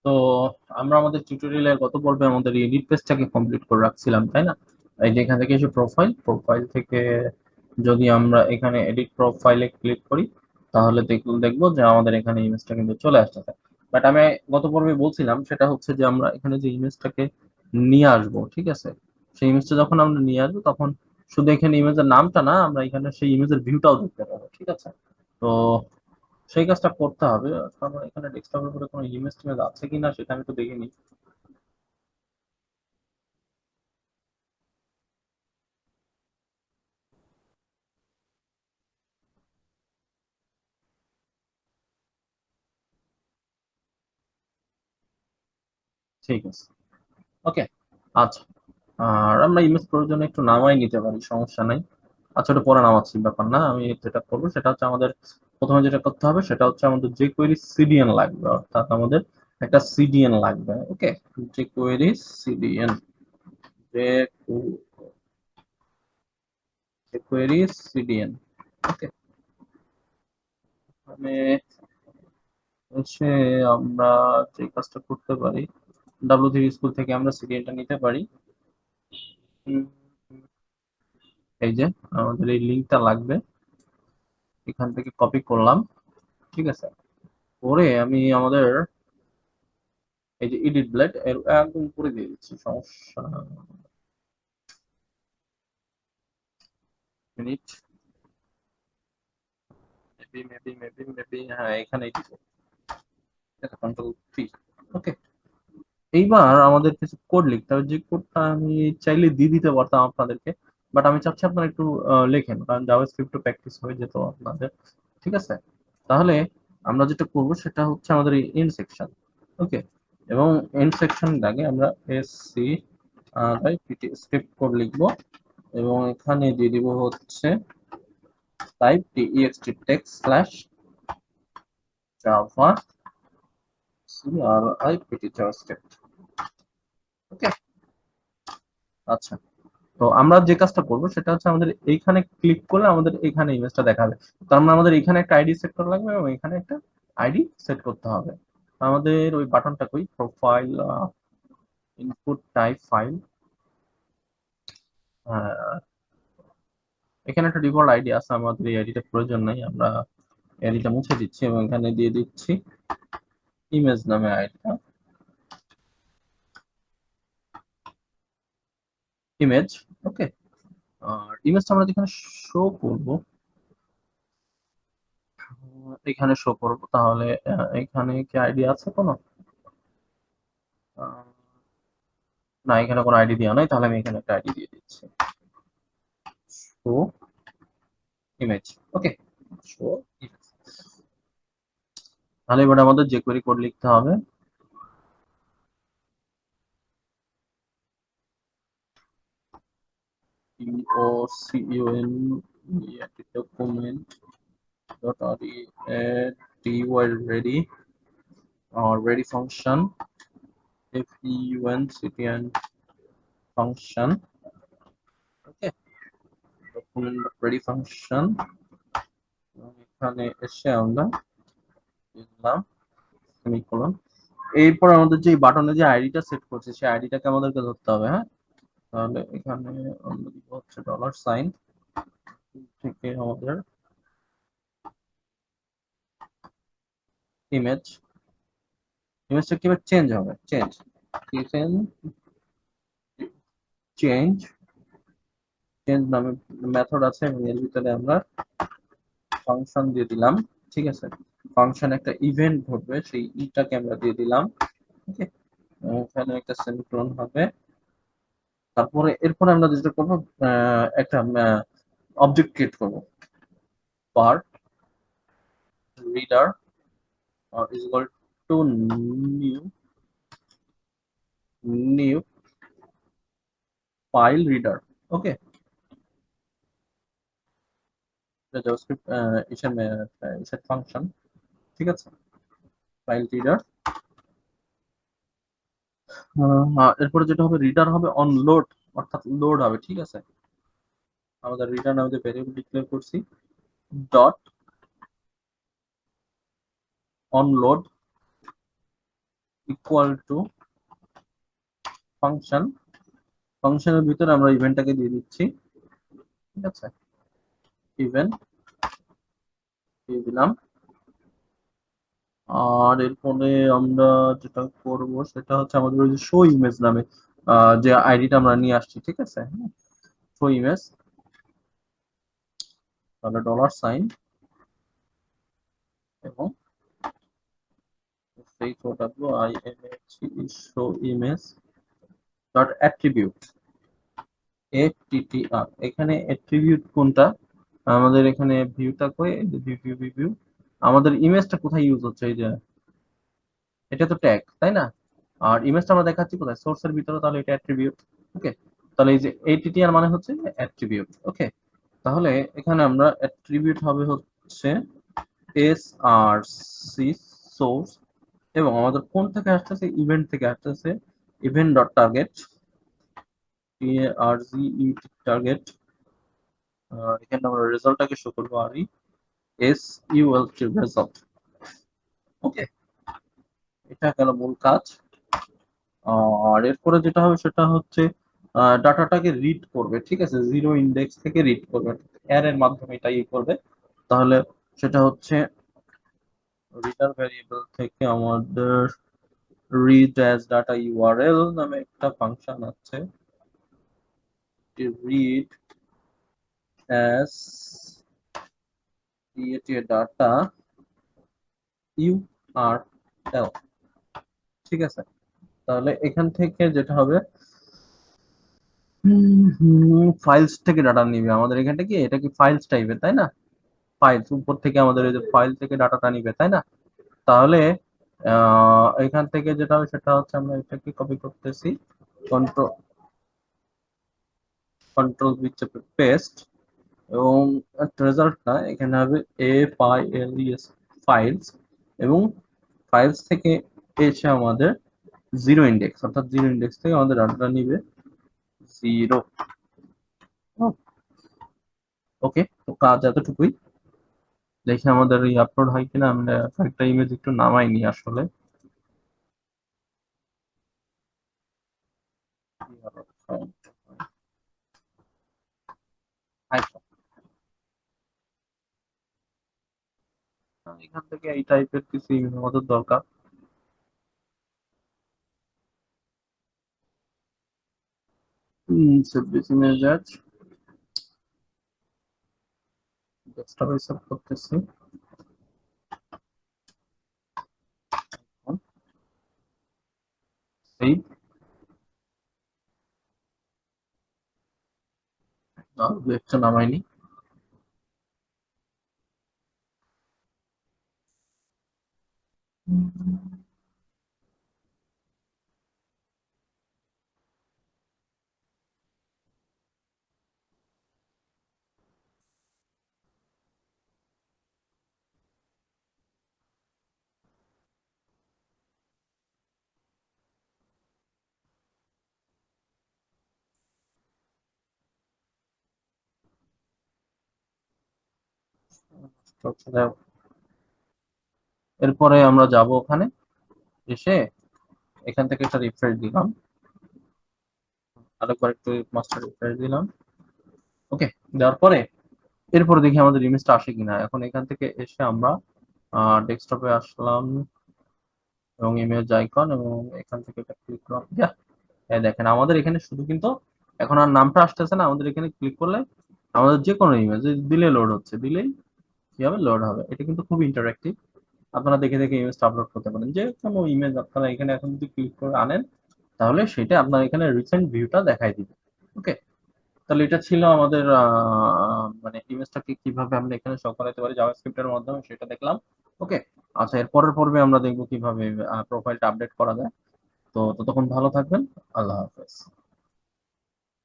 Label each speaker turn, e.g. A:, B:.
A: তো আমরা আমাদের টিউটোরিয়ালের গত পর্বে আমাদের এডিট পেজটাকে কমপ্লিট করে রাখছিলাম, তাই না? এই যে এখান থেকে এসে প্রোফাইল প্রোফাইল থেকে যদি আমরা এখানে এডিট প্রোফাইলে ক্লিক করি, তাহলে দেখবো যে আমাদের এখানে ইমেজটা কিন্তু চলে আসছে। বাট আমি গত পর্বে বলছিলাম সেটা হচ্ছে যে আমরা এখানে যে ইমেজটাকে নিয়ে আসবো, ঠিক আছে? সেই ইমেজটা যখন আমরা নিয়ে আসবো তখন শুধু এখানে ইমেজের নামটা না, আমরা এখানে সেই ইমেজের ভিউটাও দেখতে পাবো, ঠিক আছে? তো সেই কাজটা করতে হবে। কারণ এখানে ডেস্কটপের উপরে কোনো ইমেজ টিমেজ আছে কিনা সেটা আমি তো দেখিনি। ঠিক আছে, ওকে, আচ্ছা। আর আমরা ইমেজ প্রয়োজনে একটু নামাই নিতে পারি, সমস্যা নাই। আচ্ছা, ওটা পরে নামাচ্ছি, ব্যাপার না। আমি যেটা করবো সেটা হচ্ছে আমাদের প্রথমে যেটা করতে হবে সেটা হচ্ছে আমাদের যে কোয়েরি সিডিএন লাগবে, অর্থাৎ আমাদের একটা সিডিএন লাগবে। ওকে, যে কোয়েরি সিডিএন, যে কোয়েরি সিডিএন। ওকে, মানে হচ্ছে আমরা যে কাজটা করতে পারি, ডাব্লিউ3 স্কুল থেকে আমরা সিডিএনটা নিতে পারি। উম, এই যে আমাদের এই লিঙ্কটা লাগবে, এখান থেকে কপি করলাম, ঠিক আছে? করে আমি আমাদের এই যে এডিট ব্লেড এর একদম উপরে দিয়ে দিচ্ছি, সমস্যা মিনিট, মেবি হ্যাঁ এখানেই দিব, কন্ট্রোল 3। ওকে, এইবার আমাদের কিছু কোড লিখতে হবে, যে কোডটা আমি চাইলে দিয়ে দিতে পারতাম আপনাদেরকে, বাট আমি চাচ্ছি আপনারা একটু লেখেন, কারণ জাভাস্ক্রিপ্ট প্র্যাকটিস হয়ে যেত আপনাদের, ঠিক আছে? তাহলে আমরা যেটা করব সেটা হচ্ছে আমাদের এই এন্ড সেকশন। ওকে, এবং এন্ড সেকশন আগে আমরা SC by PT script code লিখবো, এবং এখানে দিয়ে দিব হচ্ছে type text text slash java CRIPT JavaScript. Okay, আচ্ছা। তো আমরা যে কাজটা করব সেটা হচ্ছে আমাদের এইখানে ক্লিক করলে আমাদের এখানে ইমেজটা দেখাবে। তার মানে আমাদের এখানে একটা আইডি সেট করা লাগবে এবং এখানে একটা আইডি সেট করতে হবে। আমাদের ওই বাটনটা কই, প্রোফাইল ইনপুট টাইপ ফাইল, এখানে একটা ডিফল্ট আইডি আছে, আমাদের এই আইডিটা প্রয়োজন নাই, আমরা আইডিটা মুছে দিচ্ছি এবং এখানে দিয়ে দিচ্ছি ইমেজ নামে আইডিটা, ইমেজ। ওকে, আর ইমেজটা আমরা যেখানে শো করব, এখানে শো করব, তাহলে এখানে কি আইডি আছে কোনো? আহ, না, এখানে কোনো আইডি দেওয়া নাই, তাহলে আমি এখানে একটা আইডি দিয়ে দিচ্ছি, শো ইমেজ। ওকে, শো ইমেজ। তাহলে এবার আমাদের যে কোয়েরি কোড লিখতে হবে, document dot dy ready or ready function, functn function। Okay, document ready function, এখানে এসে আমরা লিখলাম সেমিকোলন। এরপর আমাদের যে বাটনে যে আইডিটা সেট করছে সেই আইডিটাকে আমাদেরকে ধরতে হবে, হ্যাঁ? তাহলে এখানে আমরা দিব হচ্ছে $সাইন থেকে আমাদের ইমেজ, ইমেজটা কিভাবে চেঞ্জ হবে, চেঞ্জ চেঞ্জ চেঞ্জ নামে মেথড আছে এবং এর ভিতরে আমরা ফাংশন দিয়ে দিলাম, ঠিক আছে? ফাংশন একটা ইভেন্ট ঘটবে, সেই ইটাকে আমরা দিয়ে দিলাম। ওকে, এখানে একটা সেমিকোলন হবে। তারপরে এরপরে আমরা যেটা করবো, একটা অবজেক্ট ক্রিয়েট করবো, part reader is equal to new new file reader. Okay, JavaScript ইসের ফাংশন, ঠিক আছে? ফাইল রিডার, এরপরে যেটা হবে রিডার হবে অন লোড, অর্থাৎ লোড হবে, ঠিক আছে? আমাদের রিডার নামে যে ভেরিয়েবল ডিক্লেয়ার করছি, dot on load equal to function, ফাংশনের ভিতরে আমরা ইভেন্টটাকে দিয়ে দিচ্ছি, ঠিক আছে, ইভেন্ট দিয়ে দিলাম। আর এরপরে আমরা যেটা করব সেটা হচ্ছে আমাদের ওই যে শো ইমেজ নামে যে আইডিটা আমরা নিয়ে আসছি, ঠিক আছে, শো ইমেজ, তাহলে $সাইন এবং show image dot attribute ATTR। এখানে অ্যাট্রিবিউট কোনটা, আমাদের এখানে ভিউটা কই, ভিউ আমাদের ইমেজটা কোথায় ইউজ হচ্ছে, এই যে এটা তো ট্যাগ তাই না, আর ইমেজটা আমরা দেখাচ্ছি কোথায়, সোর্সের ভিতরে, তাহলে এটা অ্যাট্রিবিউট। ওকে, তাহলে এই যে ATTR মানে হচ্ছে অ্যাট্রিবিউট। ওকে, তাহলে এখানে আমরা অ্যাট্রিবিউট হবে হচ্ছে SRC সোর্স, এবং আমাদের কোন থেকে আসতেছে, ইভেন্ট থেকে আসতেছে, ইভেন্ট ডট টার্গেট টার্গেট। এখানে আমরা রেজাল্টটাকে শো করবো আর SULT রেজাল্ট। ওকে, এটা গেল মূল কাজ। আর এরপরে যেটা হবে সেটা হচ্ছে ডাটাটাকে রিড করবে, ঠিক আছে, জিরো ইন্ডেক্স থেকে রিড করবে, অ্যার এর মাধ্যমে এটা করবে। তাহলে সেটা হচ্ছে রিডার ভ্যারিয়েবল থেকে আমাদের রিড অ্যাজ ডাটা ইউআরএল নামে একটা ফাংশন আছে, রিড অ্যাজ ডাটা ইউআরএল, ঠিক আছে। তাহলে এখান থেকে যেটা হবে ফাইলস থেকে ডাটা নিবে, আমাদের এখানটা কি, এটা কি ফাইলস টাইপের তাই না, ফাইলস উপর থেকে আমাদের এই যে ফাইল থেকে ডাটাটা নিবে তাই না। তাহলে এখান থেকে যেটা হবে সেটা হচ্ছে আমরা এটাকে কপি করতেছি, কন্ট্রোল কন্ট্রোল চেপে পেস্ট, এবং রেজাল্টটা এখানে হবে FILES ফাইলস, এবং ফাইলস থেকে এসে আমাদের জিরো ইন্ডেক্স, অর্থাৎ জিরো ইন্ডেক্স থেকে আমাদের ডাটাটা নিবে জিরো। ওকে, তো কাজ এতটুকুই। দেখি আমাদের এই আপলোড হয় কিনা, আমরা একটা ইমেজ একটু নামাইনি আসলে। এখান থেকে এই টাইপের কিছু ইমেজ আমাদের দরকার। সেভ ইমেজ অ্যাজ ডেস্কটপে সেভ করতেছি, এই একটা নামাইনি। এরপরে আমরা যাব ওখানে, এসে এখান থেকে একটা রিফ্রেশ দিলাম, আরেকবার একটু মাস্টার রিফ্রেশ দিলাম। ওকে, দেওয়ার পরে এরপরে দেখি আমাদের ইমেজটা আসে কিনা। এখন এখান থেকে এসে আমরা ডেস্কটপে আসলাম এবং ইমেজ আইকন, এবং এখান থেকে এটা ক্লিক করলাম। এই দেখেন আমাদের এখানে শুধু কিন্তু এখন আর নামটা আসতেছে না, আমাদের এখানে ক্লিক করলে আমাদের যে কোনো ইমেজ দিলে লোড হচ্ছে, দিলেই কি হবে, লোড হবে। এটা কিন্তু খুব ইন্টারেক্টিভ, আপনারা দেখে দেখে ইমেজটা আপলোড করতে পারেন। যে কোনো ইমেজ আপনারা এখানে এখন যদি ক্লিক করে আনেন, তাহলে সেটা আপনার এখানে রিসেন্ট ভিউটা দেখাই দিবে। ওকে, তাহলে এটা ছিল আমাদের মানে ইমেজটাকে কিভাবে আমরা এখানে শো করাতে পারি জাভাস্ক্রিপ্টের মাধ্যমে, সেটা দেখলাম। ওকে, আচ্ছা, এর পরের পর্বে আমরা দেখবো কিভাবে প্রোফাইলটা আপডেট করা যায়। তো ততক্ষণ ভালো থাকবেন, আল্লাহ হাফেজ।